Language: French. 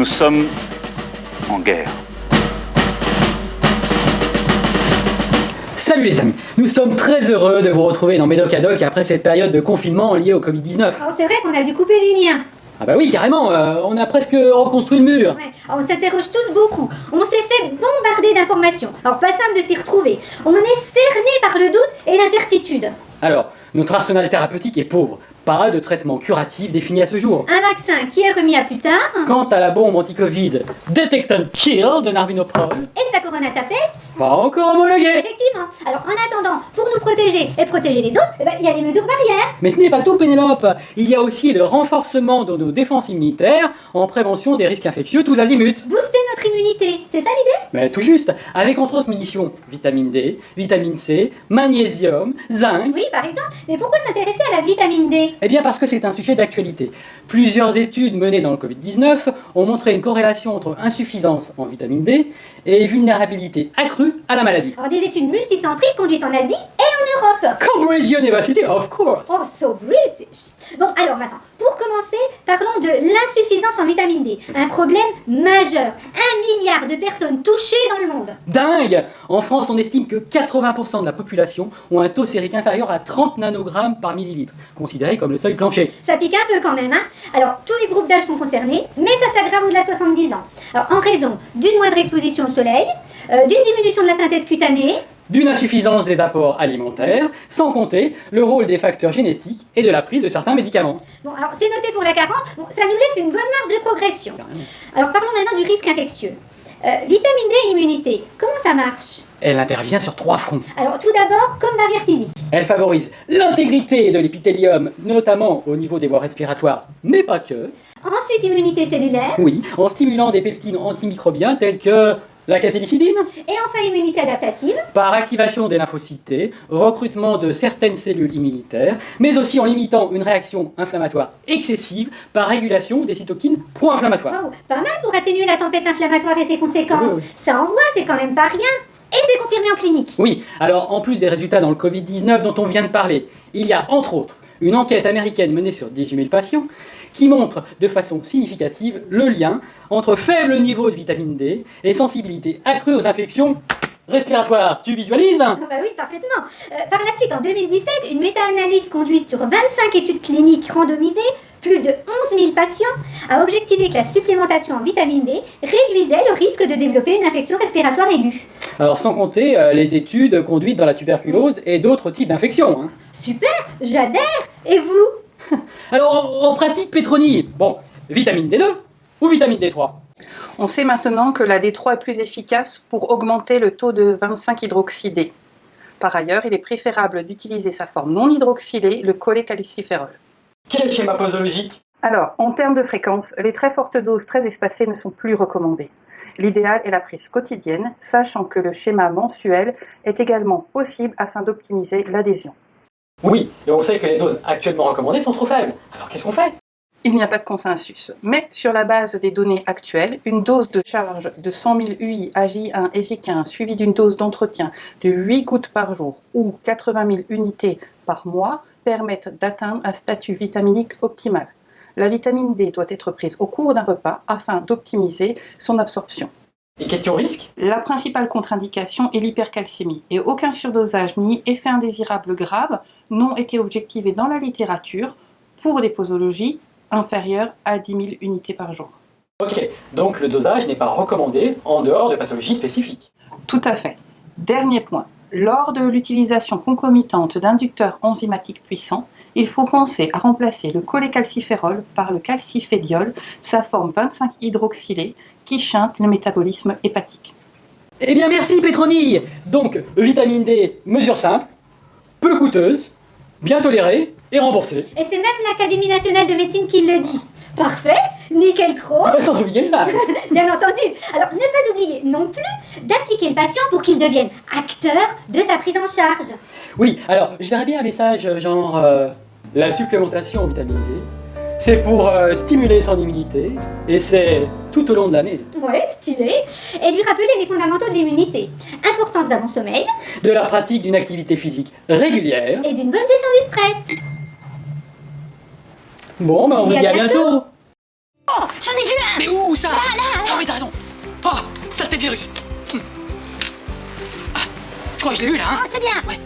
Nous sommes en guerre. Salut les amis, nous sommes très heureux de vous retrouver dans Médoc à Doc après cette période de confinement liée au Covid-19. Oh, c'est vrai qu'on a dû couper les liens. Ah bah oui, carrément, on a presque reconstruit le mur. Ouais. On s'interroge tous beaucoup. On s'est fait bombarder d'informations. Alors pas simple de s'y retrouver. On est cerné par le doute et l'incertitude. Alors, notre arsenal thérapeutique est pauvre. Pas de traitement curatif défini à ce jour. Un vaccin qui est remis à plus tard. Quant à la bombe anti-Covid Detect and Kill de Narvinoprol, Et sa coronatapette. pas encore homologuée. Effectivement. Alors en attendant, pour nous protéger et protéger les autres, il y a les mesures barrières. Mais ce n'est pas tout, Pénélope. Il y a aussi le renforcement de nos défenses immunitaires en prévention des risques infectieux tous azimuts. Booster notre immunité. C'est ça l'idée? Mais tout juste, avec entre autres munitions, vitamine D, vitamine C, magnésium, zinc. Oui, par exemple. Mais pourquoi s'intéresser à la vitamine D? Eh bien parce que c'est un sujet d'actualité. Plusieurs études menées dans le Covid-19 ont montré une corrélation entre insuffisance en vitamine D et vulnérabilité accrue à la maladie. Alors des études multicentriques conduites en Asie et en Europe. Cambridge University, of course. Oh, so British. Bon, alors Vincent, pour commencer, parlons de l'insuffisance en vitamine D. Un problème majeur. 1 milliard de personnes touchées dans le monde. Dingue! En France, on estime que 80% de la population ont un taux sérique inférieur à 30 nanogrammes par millilitre, considéré comme le seuil plancher. Ça pique un peu quand même, hein. Alors, tous les groupes d'âge sont concernés, mais ça s'aggrave au-delà de 70 ans. Alors, en raison d'une moindre exposition au soleil, d'une diminution de la synthèse cutanée, D'une insuffisance des apports alimentaires, sans compter le rôle des facteurs génétiques et de la prise de certains médicaments. bon, alors c'est noté pour la carence, bon, ça nous laisse une bonne marge de progression. Alors, parlons maintenant du risque infectieux. Vitamine D et immunité, comment ça marche? Elle intervient sur 3 fronts. Alors, tout d'abord, comme barrière physique. Elle favorise l'intégrité de l'épithélium, notamment au niveau des voies respiratoires, mais pas que. Ensuite, immunité cellulaire. Oui, en stimulant des peptides antimicrobiens tels que la catélicidine, Et enfin, immunité adaptative. par activation des lymphocytes T, recrutement de certaines cellules immunitaires, mais aussi en limitant une réaction inflammatoire excessive par régulation des cytokines pro-inflammatoires. Wow, pas mal pour atténuer la tempête inflammatoire et ses conséquences. Oui, oui. Ça envoie, c'est quand même pas rien. Et c'est confirmé en clinique. Oui, alors en plus des résultats dans le Covid-19 dont on vient de parler, il y a entre autres une enquête américaine menée sur 18 000 patients qui montre de façon significative le lien entre faible niveau de vitamine D et sensibilité accrue aux infections respiratoires. Tu visualises? Ah bah oui, parfaitement. Par la suite, en 2017, une méta-analyse conduite sur 25 études cliniques randomisées, plus de 11 000 patients, a objectivé que la supplémentation en vitamine D réduisait le risque de développer une infection respiratoire aiguë. Alors sans compter les études conduites dans la tuberculose et d'autres types d'infections. Hein. Super, j'adhère. Et vous? Alors en pratique, Pétronie, bon, vitamine D2 ou vitamine D3? On sait maintenant que la D3 est plus efficace pour augmenter le taux de 25-hydroxydé. Par ailleurs, il est préférable d'utiliser sa forme non hydroxylée, le cholécalciférol. Quel schéma posologique? Alors, en termes de fréquence, les très fortes doses très espacées ne sont plus recommandées. L'idéal est la prise quotidienne, sachant que le schéma mensuel est également possible afin d'optimiser l'adhésion. Oui, et on sait que les doses actuellement recommandées sont trop faibles. Alors qu'est-ce qu'on fait? Il n'y a pas de consensus, mais sur la base des données actuelles, une dose de charge de 100 000 UI AJ1 et J15 suivie d'une dose d'entretien de 8 gouttes par jour ou 80 000 unités par mois permettent d'atteindre un statut vitaminique optimal. La vitamine D doit être prise au cours d'un repas afin d'optimiser son absorption. Et question risque? La principale contre-indication est l'hypercalcémie et aucun surdosage ni effet indésirable grave n'ont été objectivés dans la littérature pour des posologies inférieures à 10 000 unités par jour. Ok, donc le dosage n'est pas recommandé en dehors de pathologies spécifiques. Tout à fait. Dernier point. Lors de l'utilisation concomitante d'inducteurs enzymatiques puissants, il faut penser à remplacer le cholécalciférol par le calcifédiol, sa forme 25-hydroxylée, qui chante le métabolisme hépatique. Eh bien merci Pétronille. Donc vitamine D, mesure simple, peu coûteuse, bien tolérée et remboursée. Et c'est même l'Académie nationale de médecine qui le dit. Parfait, nickel croc. Sans oublier le sable. Bien entendu. Alors, ne pas oublier non plus d'appliquer le patient pour qu'il devienne acteur de sa prise en charge. Oui, alors je verrais bien un message genre la supplémentation en vitamine D, c'est pour stimuler son immunité et c'est tout au long de l'année. Ouais, stylé. Et lui rappeler les fondamentaux de l'immunité. Importance d'un bon sommeil De la pratique d'une activité physique régulière. et d'une bonne gestion du stress. Bon, ben on vous dit à bientôt. Oh, j'en ai vu un. Mais où ça? Là. Ah oui, t'as raison. Oh, saleté de virus. Ah, je crois que je l'ai eu là, hein. Oh, c'est bien. Ouais.